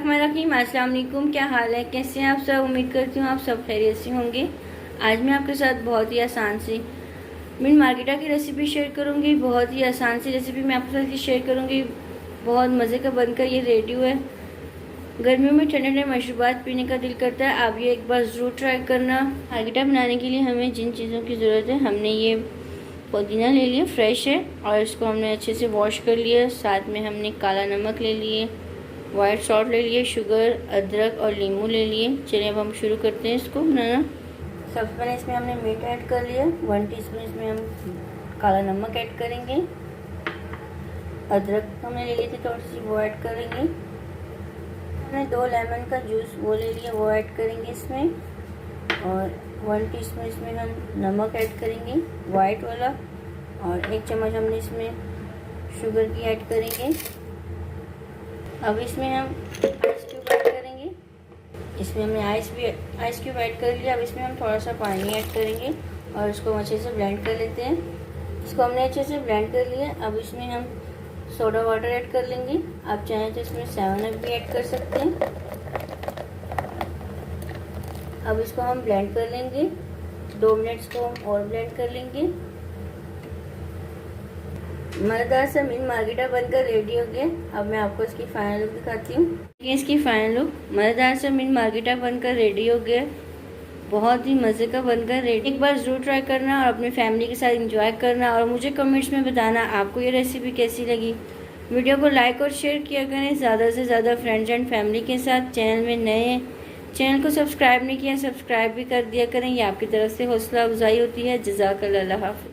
बिस्मिल्लाहिर्रहमानिर्रहीम। अस्सलाम वालेकुम। क्या हाल है, कैसे हैं आप सब? उम्मीद करती हूँ आप सब खैरियत से होंगे। आज मैं आपके साथ बहुत ही आसान सी मिंट मार्गेटा की रेसिपी शेयर करूँगी। बहुत ही आसान सी रेसिपी मैं आपके साथ शेयर करूँगी। बहुत मज़े का बनकर ये रेडी है। गर्मियों में ठंडे ठंडे मशरूबात पीने का दिल करता है। आप ये एक बार ज़रूर ट्राई करना। मार्गेटा बनाने के लिए हमें जिन चीज़ों की ज़रूरत है, हमने ये पुदीना ले लिया, फ्रेश है, और इसको हमने अच्छे से वॉश कर लिया। साथ में हमने काला नमक ले लिए, वाइट सॉल्ट ले लिए, शुगर, अदरक और नींबू ले लिए। चलिए अब हम शुरू करते हैं इसको बनाना। सबसे पहले इसमें हमने मीट ऐड कर लिया। 1 टीस्पून इसमें हम काला नमक ऐड करेंगे। अदरक हमने ले ली थी थोड़ी सी, वो ऐड करेंगे। हमने 2 लेमन का जूस वो ले लिया, वो ऐड करेंगे इसमें। और 1 टीस्पून इसमें हम नमक ऐड करेंगे, वाइट वाला। और 1 चम्मच हमने इसमें शुगर की ऐड करेंगे। अब इसमें हम आइस क्यूब ऐड करेंगे। इसमें हमने आइस क्यूब ऐड कर लिया। अब इसमें हम थोड़ा सा पानी ऐड करेंगे और इसको अच्छे से ब्लेंड कर लेते हैं। इसको हमने अच्छे से ब्लेंड कर लिया। अब इसमें हम सोडा वाटर ऐड कर लेंगे। आप चाहें तो इसमें 7 अप भी ऐड कर सकते हैं। अब इसको हम ब्लेंड कर लेंगे। 2 मिनट्स को हम और ब्लेंड कर लेंगे। मज़ेदार सा मिंट मार्गेटा बनकर रेडी हो गया। अब मैं आपको इसकी फाइनल लुक दिखाती हूँ। इसकी फाइनल लुक मज़ेदार सा मिंट मार्गेटा बनकर रेडी हो गया। बहुत ही मज़े का बनकर रेडी। एक बार ज़रूर ट्राई करना और अपनी फैमिली के साथ एंजॉय करना, और मुझे कमेंट्स में बताना आपको ये रेसिपी कैसी लगी। वीडियो को लाइक और शेयर किया करें ज़्यादा से ज़्यादा फ्रेंड्स एंड फैमिली के साथ। चैनल में नए चैनल को सब्सक्राइब नहीं किया, सब्सक्राइब भी कर दिया करें। ये आपकी तरफ से हौसला अफजाई होती है। जज़ाकल्लाह।